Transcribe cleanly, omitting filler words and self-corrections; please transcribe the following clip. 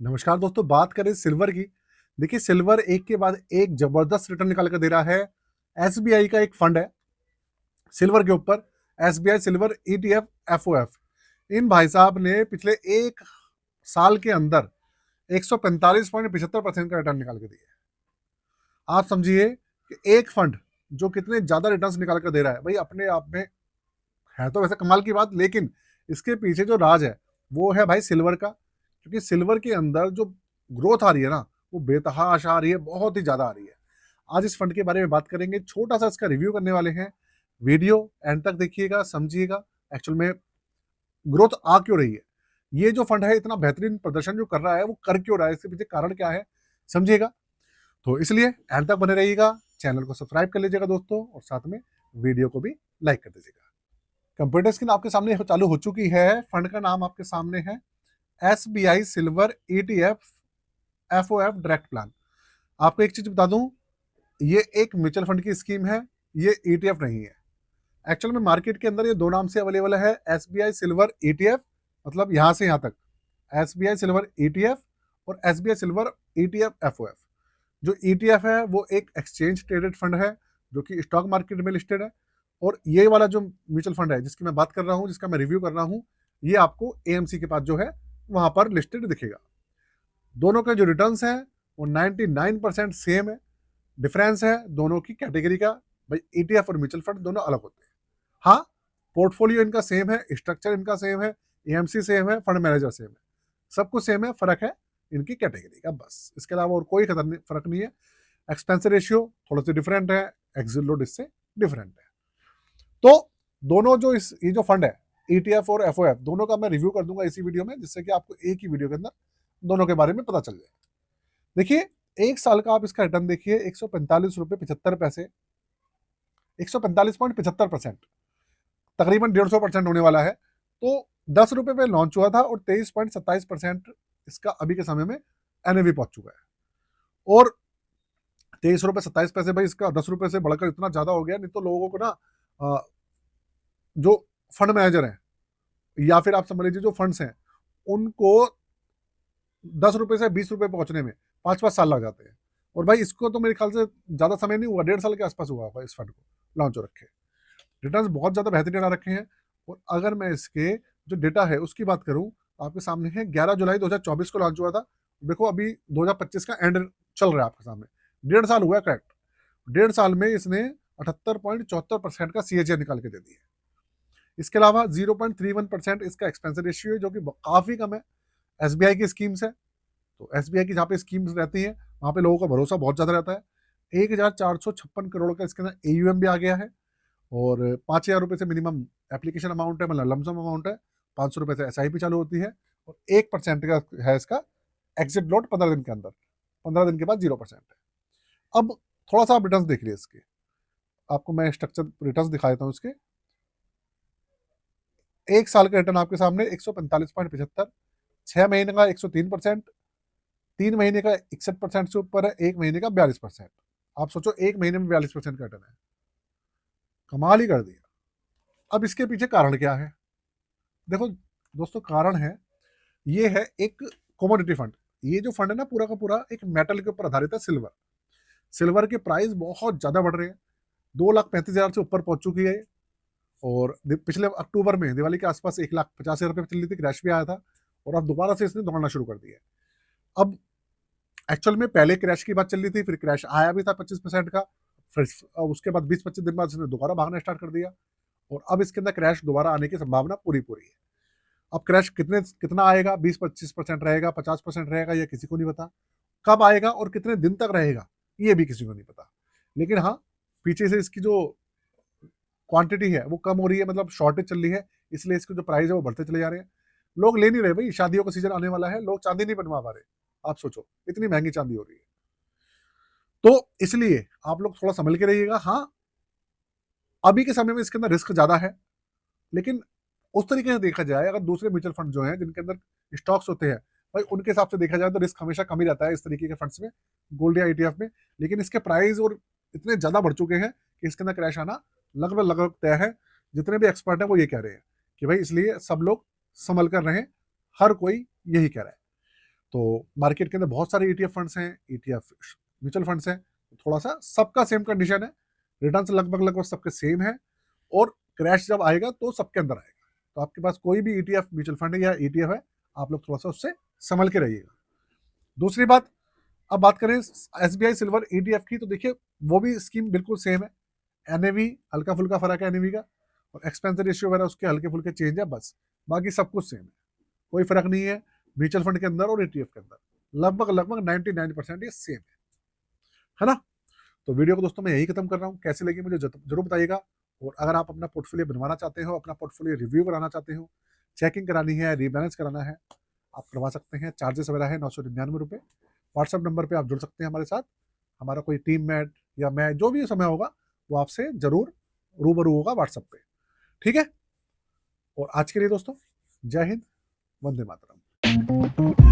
नमस्कार दोस्तों, बात करें सिल्वर की। देखिए, सिल्वर एक के बाद एक जबरदस्त रिटर्न निकाल कर दे रहा है। एसबीआई का एक फंड है सिल्वर के ऊपर, एसबीआई सिल्वर ईटीएफ एफओएफ। इन भाई साहब ने पिछले एक साल के अंदर 145.75% का रिटर्न निकाल के दिया है। आप समझिए कि एक फंड जो कितने ज्यादा रिटर्न्स निकाल कर दे रहा है, भाई अपने आप में है तो वैसे कमाल की बात, लेकिन इसके पीछे जो राज है वो है भाई सिल्वर का। क्योंकि सिल्वर के अंदर जो ग्रोथ आ रही है ना, वो बेतहाशा आ रही है, बहुत ही ज्यादा आ रही है। आज इस फंड के बारे में बात करेंगे, छोटा सा इसका रिव्यू करने वाले हैं। वीडियो एंड तक देखिएगा, समझिएगा एक्चुअल में ग्रोथ आ क्यों रही है, ये जो फंड है इतना बेहतरीन प्रदर्शन जो कर रहा है वो कर क्यों रहा है, इसके पीछे कारण क्या है, समझिएगा। तो इसलिए एंड तक बने रहिएगा। चैनल को सब्सक्राइब कर लीजिएगा दोस्तों, और साथ में वीडियो को भी लाइक कर दीजिएगा। कंप्यूटर स्क्रीन आपके सामने चालू हो चुकी है। फंड का नाम आपके सामने है SBI silver ETF FOF direct plan. आपको एक चीज बता दूं, ये एक म्यूचुअल फंड की स्कीम है, ये ईटीएफ नहीं है। एक्चुअल में मार्केट के अंदर ये दो नाम से अवेलेबल है, एसबीआई सिल्वर ईटीएफ, मतलब यहां से यहां तक एसबीआई सिल्वर ईटीएफ, और एसबीआई सिल्वर ईटीएफ एफओएफ। जो ईटीएफ है वो एक एक्सचेंज ट्रेडेड फंड है जो कि स्टॉक मार्केट में लिस्टेड है, और ये वाला जो म्यूचुअल फंड है जिसकी मैं बात कर रहा हूँ, जिसका मैं रिव्यू कर रहा हूँ, ये आपको एएमसी के पास जो है वहां पर लिस्टेड दिखेगा। दोनों के जो रिटर्न्स हैं वो 99% सेम है। डिफरेंस है दोनों की कैटेगरी का। भाई ईटीएफ और म्यूचुअल फंड दोनों अलग होते हैं। हाँ, पोर्टफोलियो इनका सेम है, स्ट्रक्चर इनका सेम है, एएमसी सेम है, फंड मैनेजर सेम है, सब कुछ सेम है, फर्क है इनकी कैटेगरी का, बस इसके अलावा और कोई फर्क नहीं है। एक्सपेंस रेशियो थोड़ा सा डिफरेंट है, एग्जिट लोड इससे डिफरेंट है। तो दोनों जो ये जो फंड है ईटीएफ और एफओएफ, दोनों का मैं रिव्यू कर दूंगा इसी वीडियो में, जिससे कि आपको एक ही वीडियो के अंदर दोनों के बारे में पता चल जाए। देखिए, एक साल का आप इसका रिटर्न देखिए, 145 रुपये 75 पैसे, 145.75%, तकरीबन 150% होने वाला है। तो 10 रुपए पे लॉन्च हुआ था और 23.27% इसका अभी के समय में एनएवी पहुंच चुका है। और 23 रुपये 27 पैसे, भाई इसका 10 रुपए से बढ़कर इतना ज्यादा हो गया। नहीं तो लोगों को ना जो फंड मैनेजर है या फिर आप समझ लीजिए जो फंड्स हैं, उनको 10 रुपए से 20 रुपए पहुंचने में 5-5 साल लग जाते हैं। और भाई इसको तो मेरे ख्याल से ज्यादा समय नहीं हुआ, 1.5 साल के आसपास हुआ होगा इस फंड को लॉन्च हो रखे। रिटर्न्स बहुत ज्यादा बेहतरीन आ रखे हैं। और अगर मैं इसके जो डेटा है उसकी बात करूं, आपके सामने है 11 जुलाई 2024 को लॉन्च हुआ था। देखो अभी 2025 का एंड चल रहा है आपके सामने, 1.5 साल हुआ है करेक्ट। 1.5 साल में इसने 78.74% का सीएजीआर निकाल के दे दिया। इसके अलावा 0.31% इसका एक्सपेंस रेशियो है, जो कि काफी कम है। एसबीआई की स्कीम्स है, तो एसबीआई की जहाँ पे स्कीम्स रहती है वहां पे लोगों का भरोसा बहुत ज्यादा रहता है। 1456 करोड़ का इसके अंदर एयूएम भी आ गया है, और 5,000 रुपये से मिनिमम एप्लीकेशन अमाउंट है, मतलब लमसम अमाउंट है। 500 रुपये से एसआईपी चालू होती है, और 1% का है इसका एग्जिट लोड 15 दिन के अंदर। 15 दिन के बाद 0% है। अब थोड़ा सा आप रिटर्न देख लीजिए इसके, आपको मैं स्ट्रक्चर रिटर्न दिखा देता हूँ इसके। एक साल का रिटर्न आपके सामने 145.75, 6 महीने का 103%, 3 महीने का 61% से ऊपर है, 1 महीने का 42%। आप सोचो, 1 महीने में 42% का रिटर्न है, कमाल ही कर दिया। अब इसके पीछे कारण क्या है, देखो दोस्तों, कारण है, ये है एक कमोडिटी फंड। ये जो फंड है ना, पूरा का पूरा एक मेटल के ऊपर आधारित है, सिल्वर। सिल्वर के प्राइस बहुत ज्यादा बढ़ रहे हैं, 2,35,000 से ऊपर पहुंच चुकी है। और पिछले अक्टूबर में दिवाली के आसपास 1,85,000 रुपये चल रही थी, क्रैश भी आया था, और अब दोबारा से इसने दौड़ना शुरू कर दिया है। अब एक्चुअल में पहले क्रैश की बात चल रही थी, फिर क्रैश आया भी था 25% का, फिर उसके बाद 20-25 दिन बाद इसने दोबारा भागना स्टार्ट कर दिया, और अब इसके अंदर क्रैश दोबारा आने की संभावना पूरी पूरी है। अब क्रैश कितना आएगा, 20-25% रहेगा, 50% रहेगा, ये किसी को नहीं पता। कब आएगा और कितने दिन तक रहेगा, ये भी किसी को नहीं पता। लेकिन हाँ, पीछे से इसकी जो क्वांटिटी है वो कम हो रही है, मतलब शॉर्टेज चल रही है, इसलिए इसके जो प्राइस है वो बढ़ते चले जा रहे हैं। लोग ले नहीं रहे भाई, शादियों का सीजन आने वाला है, लोग चांदी नहीं बनवा पा रहे। आप सोचो, इतनी महंगी चांदी हो रही है। तो इसलिए आप लोग थोड़ा संभल के रहिएगा। हाँ, अभी के समय में इसके अंदर रिस्क ज्यादा है, लेकिन उस तरीके से देखा जाए, अगर दूसरे म्यूचुअल फंड जो हैं जिनके अंदर स्टॉक्स होते हैं, भाई उनके हिसाब से देखा जाए तो रिस्क हमेशा कम ही रहता है इस तरीके के फंड्स में, गोल्ड या ईटीएफ में। लेकिन इसके प्राइस और इतने ज्यादा बढ़ चुके हैं कि इसके अंदर क्रैश आना लगभग लगभग तय है। जितने भी एक्सपर्ट हैं वो ये कह रहे हैं कि भाई इसलिए सब लोग संभल कर रहें, हर कोई यही कह रहा है। तो मार्केट के अंदर बहुत सारे ईटीएफ फंड्स हैं, ईटीएफ म्यूचुअल फंड्स हैं, थोड़ा सा सबका सेम कंडीशन है, रिटर्न्स लगभग लगभग सबके सेम है, और क्रैश जब आएगा तो सबके अंदर आएगा। तो आपके पास कोई भी ईटीएफ म्यूचुअल फंड या ईटीएफ है, आप लोग थोड़ा सा उससे संभल के रहिएगा। दूसरी बात, अब बात करें एसबीआई सिल्वर ईटीएफ की, तो देखिए वो भी स्कीम बिल्कुल सेम है। एनएवी हल्का फुल्का फर्क है एनएवी का, और एक्सपेंस रेशियो वगैरह उसके हल्के फुल्के चेंज है, बस बाकी सब कुछ सेम है, कोई फर्क नहीं है म्यूचुअल फंड के अंदर और ईटीएफ के अंदर, लगभग लगभग 99% ये सेम है ना। तो वीडियो को दोस्तों मैं यही खत्म कर रहा हूँ, कैसी लगी मुझे जरूर बताइएगा। और अगर आप अपना पोर्टफोलियो बनवाना चाहते हो, अपना पोर्टफोलियो रिव्यू कराना चाहते हो, चेकिंग करानी है, रीबैलेंस कराना है, आप करवा सकते हैं। चार्जेस वगैरह है 999 रुपये। व्हाट्सअप नंबर पे आप जुड़ सकते हैं हमारे साथ, हमारा कोई टीम मेट या मैं जो भी समय होगा वो आपसे जरूर रूबरू होगा व्हाट्सएप पे, ठीक है। और आज के लिए दोस्तों जय हिंद, वंदे मातरम।